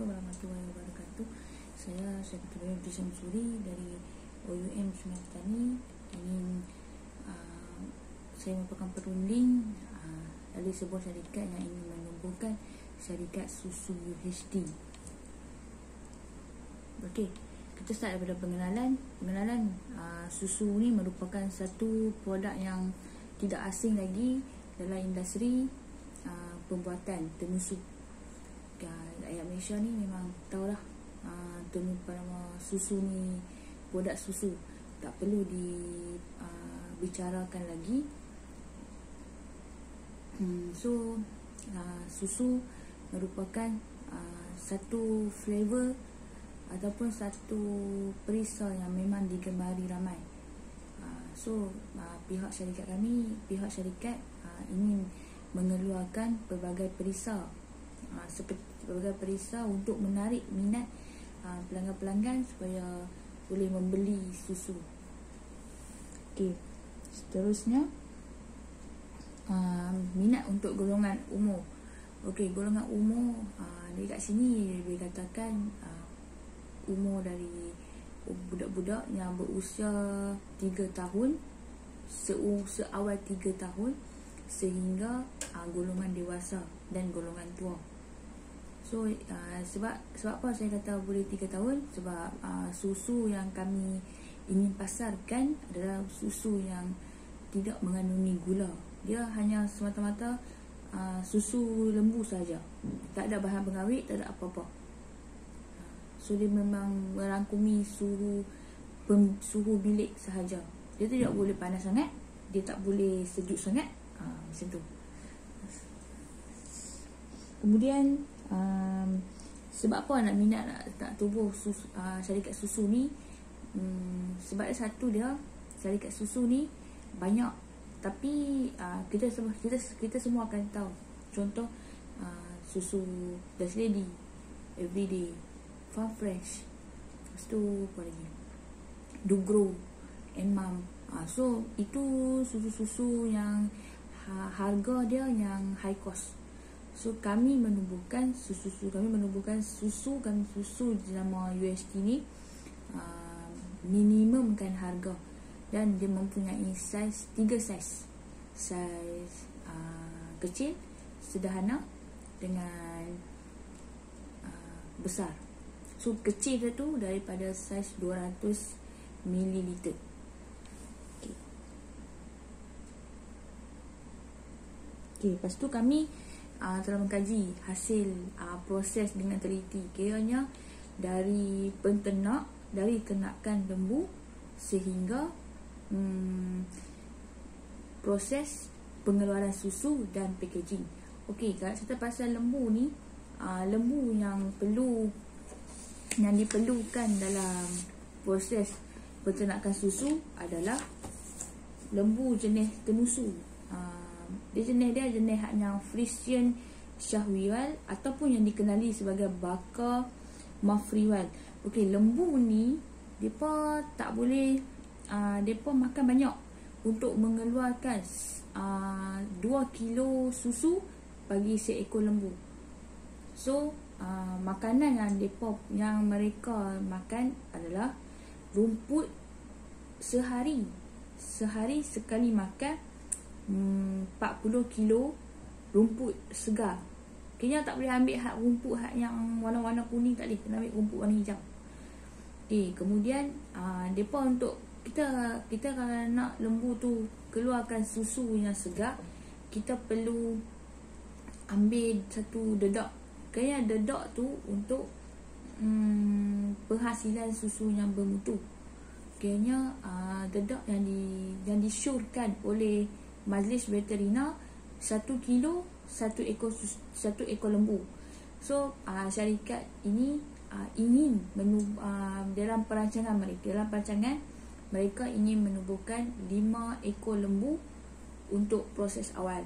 Assalamualaikum warahmatullahi wabarakatuh. Saya Sekretariat Dr. Syamsuri dari OUM Sungai Petani. Saya merupakan perunding dari sebuah syarikat yang ingin menubuhkan syarikat susu UHT. Okey, kita start daripada pengenalan. Susu ni merupakan satu produk yang tidak asing lagi dalam industri pembuatan tenusuk. Rakyat Malaysia ni memang tahulah nama susu ni, produk susu, tak perlu dibicarakan lagi. Susu merupakan satu flavor ataupun satu perisa yang memang digemari ramai. Pihak syarikat kami, ingin mengeluarkan pelbagai perisa untuk menarik minat pelanggan-pelanggan supaya boleh membeli susu. Okey, seterusnya minat untuk golongan umur. Okey, golongan umur dekat sini boleh katakan umur dari budak-budak yang berusia 3 tahun, seawal 3 tahun sehingga golongan dewasa dan golongan tua. Sebab apa saya kata boleh 3 tahun? Sebab susu yang kami ingin pasarkan adalah susu yang tidak mengandungi gula. Dia hanya semata-mata susu lembu saja, tak ada bahan pengawet, tak ada apa-apa. Dia memang merangkumi suhu bilik sahaja. Dia tidak boleh panas sangat, dia tak boleh sejuk sangat, macam tu. Kemudian sebab apa nak minat nak tubuh syarikat susu ni? Sebab satu, dia syarikat susu ni banyak, tapi kita semua akan tahu. Contoh susu Dutch Lady, Everyday, Farm Fresh, lepas tu apa lagi, Dugro, Enmam. Itu susu-susu yang harga dia yang high cost. Kami menubuhkan susu nama UHT ni minimumkan harga, dan dia mempunyai saiz 3 saiz. Saiz kecil, sederhana dengan besar. Kecil dia tu daripada saiz 200 ml. Okey, lepas tu kami telah mengkaji hasil proses dengan teliti. Kiranya dari penternak, dari ternakan lembu sehingga proses pengeluaran susu dan packaging. Okey, kalau cerita pasal lembu ni, lembu yang diperlukan dalam proses penternakan susu adalah lembu jenis tenusu. Dia jenis hanya Friesian Shahriwal ataupun yang dikenali sebagai Baka Mafriwal. Okey, lembu ni depa tak boleh, depa makan banyak untuk mengeluarkan 2 kilo susu bagi seekor lembu. Makanan yang mereka makan adalah rumput sehari sekali makan 40 kilo rumput segar. Kena tak boleh ambil rumput yang warna-warna kuning, tak boleh, kena ambil rumput warna hijau. Kemudian depa untuk kita kalau nak lembu tu keluarkan susu yang segar, kita perlu ambil satu dedak. Kaya dedak tu untuk penghasilan susu yang bermutu. Kayaknya dedak yang disyorkan oleh Majlis Veterina 1 kilo 1 ekor lembu. Syarikat ini ingin dalam perancangan mereka ingin menubuhkan 5 ekor lembu untuk proses awal.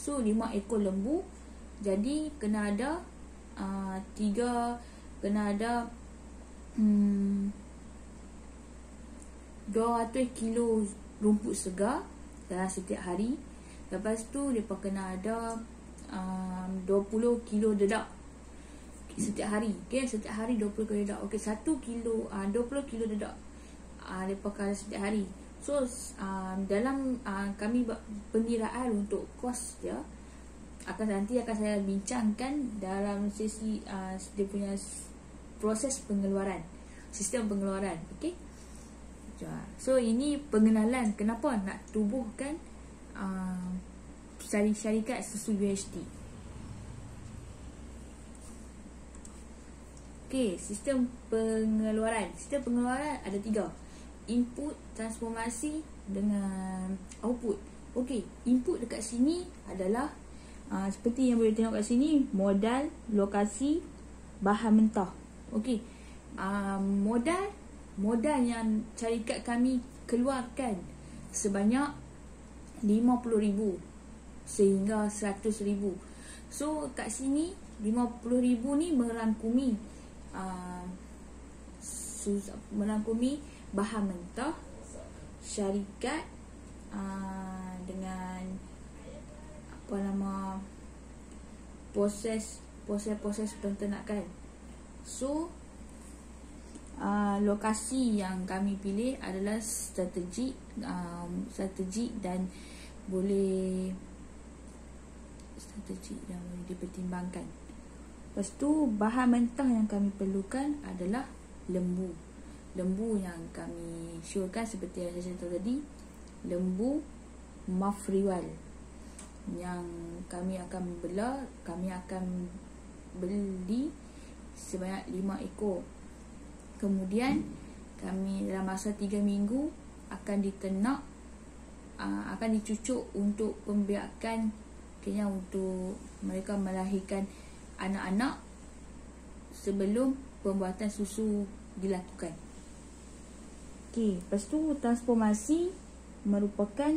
5 ekor lembu, jadi kena ada 200 kilo rumput segar dalam setiap hari. Lepas tu mereka kena ada 20 kilo dedak. setiap hari. Okay, setiap hari 20 kilo dedak. Okay, 1 kilo 20 kilo dedak dipakar setiap hari. So dalam kami buat pengiraan untuk kos dia, nanti akan saya bincangkan dalam sesi dia punya proses pengeluaran, sistem pengeluaran. Okay, so ini pengenalan kenapa nak tubuhkan syarikat susu UHT. Okay, sistem pengeluaran. Sistem pengeluaran ada 3. Input, transformasi dengan output. Okay, input dekat sini adalah seperti yang boleh tengok kat sini, modal, lokasi, bahan mentah. Okay, modal yang syarikat kami keluarkan sebanyak 50,000 sehingga 100,000. So kat sini 50,000 ni merangkumi bahan mentah, syarikat dengan proses peternakan. So lokasi yang kami pilih adalah strategik dan boleh dipertimbangkan. Lepas tu bahan mentah yang kami perlukan adalah lembu yang kami syorkan seperti yang saya cerita tadi, lembu mafriwal yang kami akan beli sebanyak 5 ekor. Kemudian kami dalam masa 3 minggu akan diternak, akan dicucuk untuk pembiakan, kena untuk mereka melahirkan anak-anak sebelum pembuatan susu dilakukan. Okey, lepas tu transformasi merupakan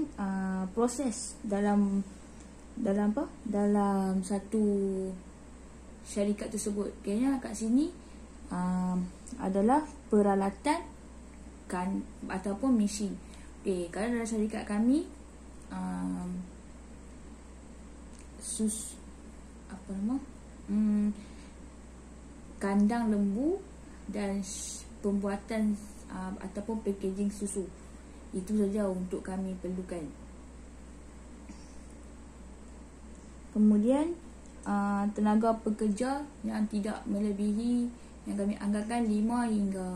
proses dalam satu syarikat tersebut. Kayaknya kat sini adalah peralatan ataupun mesin. Okey, kalau dalam syarikat kami kandang lembu dan pembuatan ataupun packaging susu. Itu saja untuk kami perlukan. Kemudian tenaga pekerja yang tidak melebihi, yang kami anggarkan 5 hingga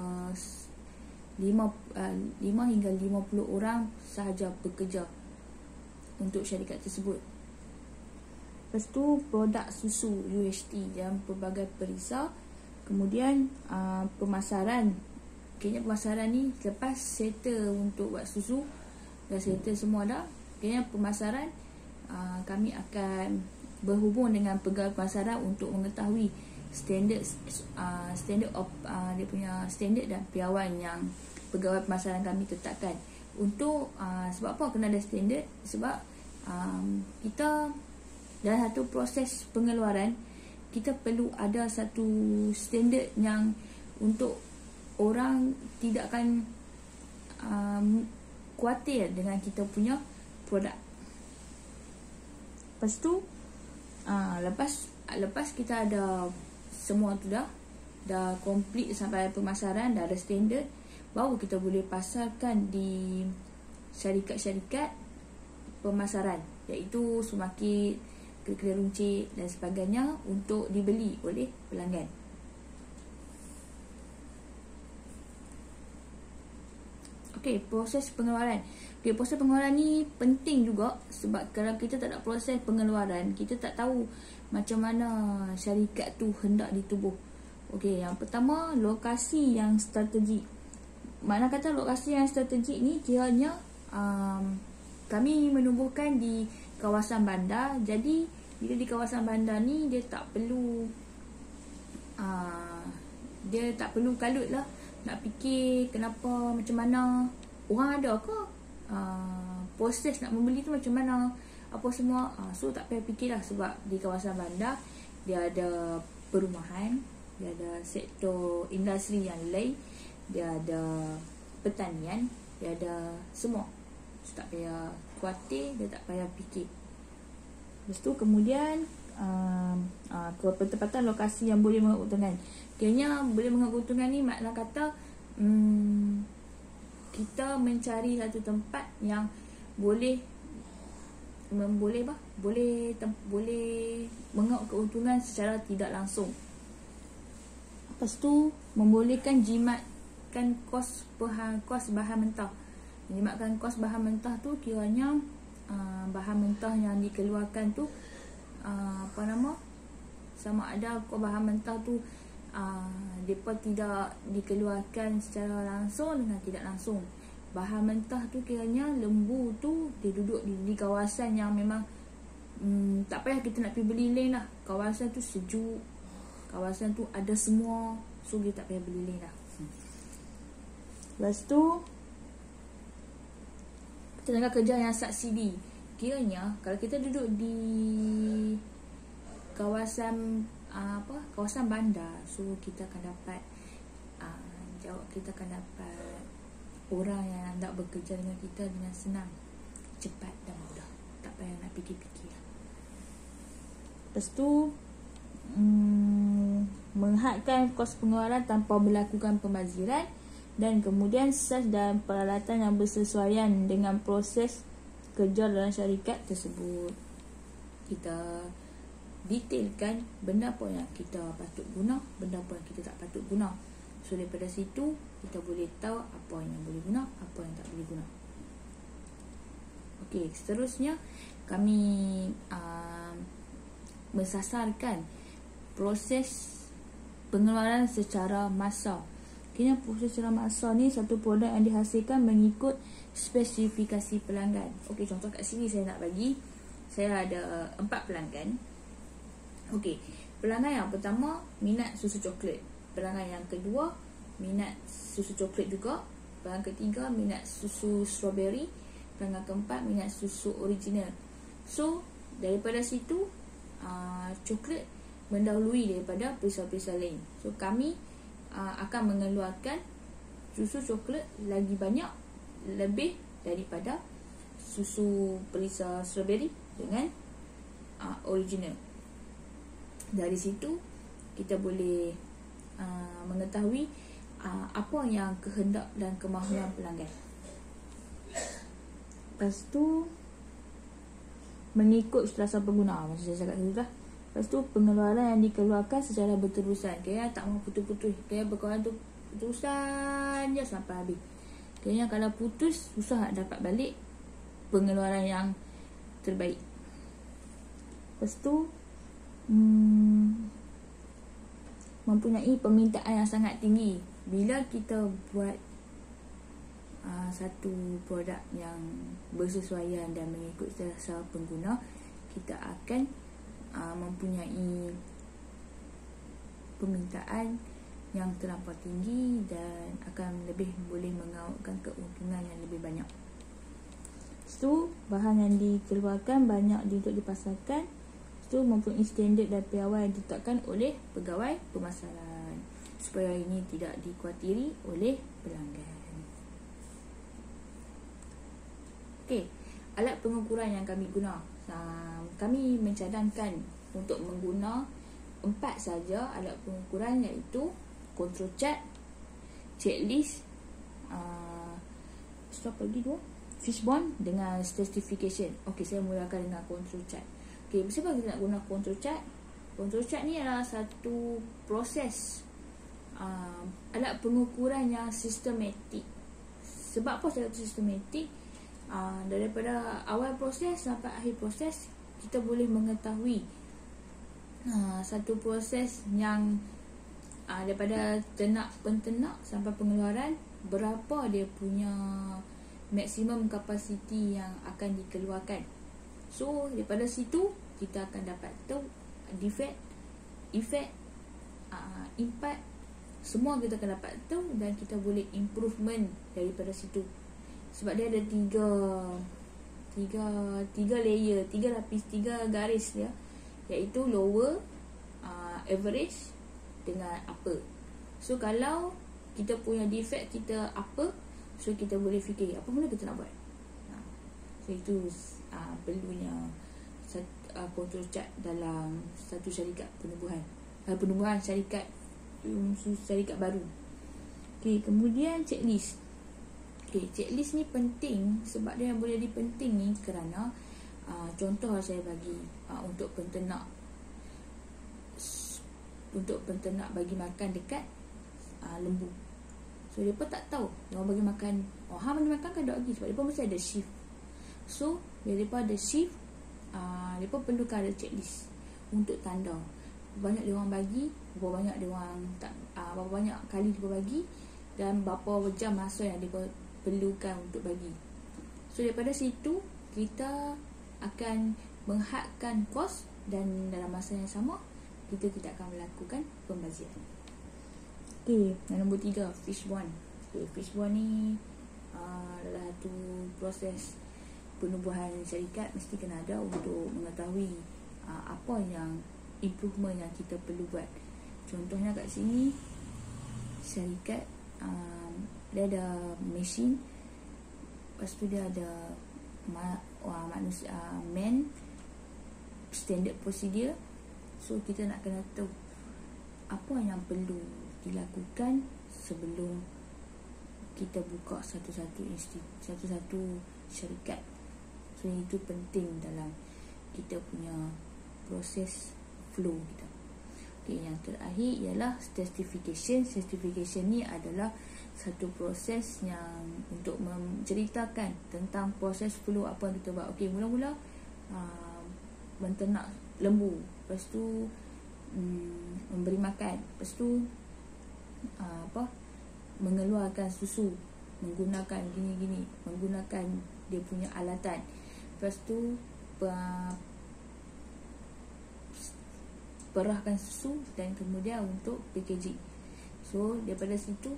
50 orang sahaja bekerja untuk syarikat tersebut. Lepas tu produk susu UHT dalam pelbagai perisa. Kemudian pemasaran. Kayaknya pemasaran ni lepas settle untuk buat susu, dah settle semua dah. Kayaknya pemasaran kami akan berhubung dengan pegawai pemasaran untuk mengetahui standard dia punya standard dan piawai yang pegawai pemasaran kami tetapkan. Untuk sebab apa kena ada standard? Sebab kita dalam satu proses pengeluaran, kita perlu ada satu standard yang untuk orang tidak akan khawatir dengan kita punya produk. Lepas tu lepas kita ada semua tu dah complete sampai pemasaran, dah ada standard, baru kita boleh pasarkan di syarikat-syarikat pemasaran, iaitu supermarket, kedai runcit dan sebagainya, untuk dibeli oleh pelanggan. Okey, proses pengeluaran. Okey, proses pengeluaran ni penting juga, sebab kalau kita tak ada proses pengeluaran, kita tak tahu macam mana syarikat tu hendak ditubuh. Okey, yang pertama, lokasi yang strategik. Makna kata lokasi yang strategik ni kiranya kami menubuhkan di kawasan bandar. Jadi bila di kawasan bandar ni, dia tak perlu kalut lah nak fikir kenapa, macam mana, orang ada ke proses nak membeli tu macam mana, apa semua. So tak payah fikir lah, sebab di kawasan bandar dia ada perumahan, dia ada sektor industri yang lain, dia ada pertanian, dia ada semua. So tak payah khawatir, dia tak payah fikir. Lepas tu kemudian Penempatan lokasi yang boleh mengaut keuntungan. Kiranya boleh mengaut keuntungan ni makna kata kita mencari satu tempat yang boleh boleh mengaut keuntungan secara tidak langsung. Lepas tu membolehkan jimatkan kos bahan mentah. Jimatkan kos bahan mentah tu kiranya bahan mentah yang dikeluarkan tu sama ada kos bahan mentah tu depa tidak dikeluarkan secara langsung dengan tidak langsung. Bahan mentah tu kiranya lembu tu dia duduk di kawasan yang memang tak payah kita nak pergi beli lain lah. Kawasan tu sejuk, kawasan tu ada semua, so kita tak payah beli lain lah. Lepas tu tenaga kerja yang subsidi. Kiranya kalau kita duduk di kawasan kawasan bandar, so kita akan dapat orang yang nak bekerja dengan kita dengan senang, cepat dan mudah, tak payah nak fikir-fikir. Lepas tu menghadkan kos pengeluaran tanpa melakukan pembaziran, dan kemudian sas dan peralatan yang bersesuaian dengan proses kerja dalam syarikat tersebut. Kita detailkan benda apa yang kita patut guna, benda apa yang kita tak patut guna. So daripada situ kita boleh tahu apa yang boleh guna, apa yang tak boleh guna. Okey, seterusnya kami mensasarkan proses pengeluaran secara massa. Kini proses secara massa ni satu produk yang dihasilkan mengikut spesifikasi pelanggan. Okey, contoh kat sini saya nak bagi, saya ada 4 pelanggan. Okey, pelanggan yang pertama minat susu coklat. Pelanggan yang kedua minat susu coklat juga. Pelanggan ketiga minat susu strawberry. Pelanggan keempat minat susu original. So daripada situ coklat mendahului daripada perisa-perisa lain. So kami akan mengeluarkan susu coklat lagi banyak, lebih daripada susu perisa strawberry dengan original. Dari situ kita boleh mengetahui apa yang kehendak dan kemahuan pelanggan. Lepas tu mengikut selesa pengguna, macam saya cakap tadi lah. Lepas tu pengeluaran yang dikeluarkan secara berterusan. Kayaknya tak mau putus-putus. Kayaknya pengeluaran tu terusan je sampai habis. Kayaknya kalau putus susah nak dapat balik pengeluaran yang terbaik. Lepas tu mempunyai permintaan yang sangat tinggi. Bila kita buat satu produk yang bersesuaian dan mengikut selesa pengguna, kita akan mempunyai permintaan yang terlampau tinggi dan akan lebih boleh mengautkan keuntungan yang lebih banyak. So, bahan yang dikeluarkan banyak untuk dipasarkan. So, mempunyai standard dan piawai yang ditetapkan oleh pegawai pemasaran supaya ini tidak dikuatiri oleh pelanggan. Okey, alat pengukuran yang kami guna. Kami mencadangkan untuk mengguna 4 saja alat pengukuran, iaitu control chart, checklist, fishbone dengan certification. Okey, saya mulakan dengan control chart. Okey, sebab kita nak guna control chart? Control chart ni adalah satu proses alat pengukuran yang sistematik. Sebab apa saya kata sistematik? Daripada awal proses sampai akhir proses, kita boleh mengetahui satu proses yang daripada penternak sampai pengeluaran, berapa dia punya maksimum kapasiti yang akan dikeluarkan. So daripada situ kita akan dapat tahu defect, effect, impact, semua kita akan dapat tahu dan kita boleh improvement daripada situ. Sebab dia ada tiga layer, 3 lapis, 3 garis dia, iaitu lower, average dengan upper. So kalau kita punya defect kita upper, so kita boleh fikir apa benda kita nak buat. So itu perlunya control chart dalam satu syarikat penubuhan syarikat syarikat baru. Okey, kemudian checklist. Okey, checklist ni penting sebab dia boleh jadi penting ni kerana contoh saya bagi untuk penternak bagi makan dekat lembu. So mereka tak tahu mereka bagi makan, hang bagi makan kan dok lagi, sebab mereka mesti ada shift. So bila mereka ada shift, mereka perlukan ada checklist untuk tanda berapa banyak dia orang bagi, berapa banyak dia orang tak, berapa banyak kali dia bagi, dan berapa jam masa yang dia perlukan untuk bagi. So daripada situ kita akan menghadkan kos, dan dalam masa yang sama kita tidak akan melakukan pembaziran. Okey, yang nombor 3, fishbone. Okey, fishbone ni adalah satu proses penubuhan syarikat mesti kena ada untuk mengetahui apa yang improvement yang kita perlu buat. Contohnya kat sini syarikat dia ada mesin, lepas tu dia ada manusia, man, standard procedure. So kita nak kena tahu apa yang perlu dilakukan sebelum kita buka satu-satu syarikat. So itu penting dalam kita punya proses flow kita. Okay, yang terakhir ialah certification. Certification ni adalah satu proses yang untuk menceritakan tentang proses flow apa yang kita buat. Okey, mula-mula menternak lembu, lepas tu memberi makan, lepas tu mengeluarkan susu menggunakan gini-gini, menggunakan dia punya alatan, lepas tu perahkan susu, dan kemudian untuk packaging. So daripada situ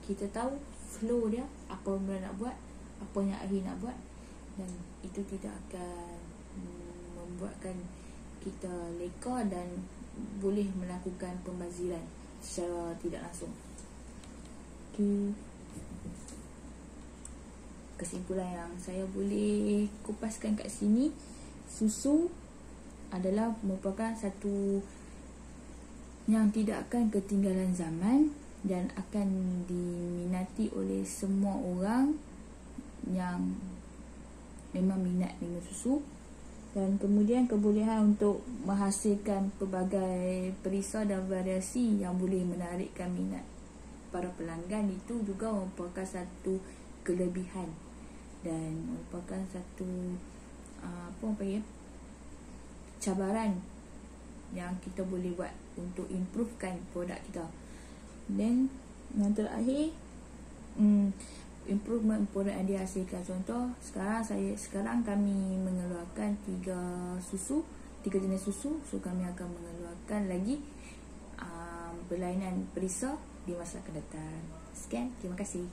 kita tahu flow dia, apa mula nak buat, apa yang akhir nak buat, dan itu tidak akan membuatkan kita leka dan boleh melakukan pembaziran secara tidak langsung. Okay. Kesimpulan yang saya boleh kupaskan kat sini, susu adalah merupakan satu yang tidak akan ketinggalan zaman dan akan diminati oleh semua orang yang memang minat minum susu. Dan kemudian kebolehan untuk menghasilkan pelbagai perisa dan variasi yang boleh menarikkan minat para pelanggan itu juga merupakan satu kelebihan dan merupakan satu cabaran yang kita boleh buat untuk improvekan produk kita. Dan yang terakhir, improvement produk yang dihasilkan. Contoh sekarang kami mengeluarkan 3 jenis susu. So kami akan mengeluarkan lagi berlainan perisa di masa akan datang. Sekian, terima kasih.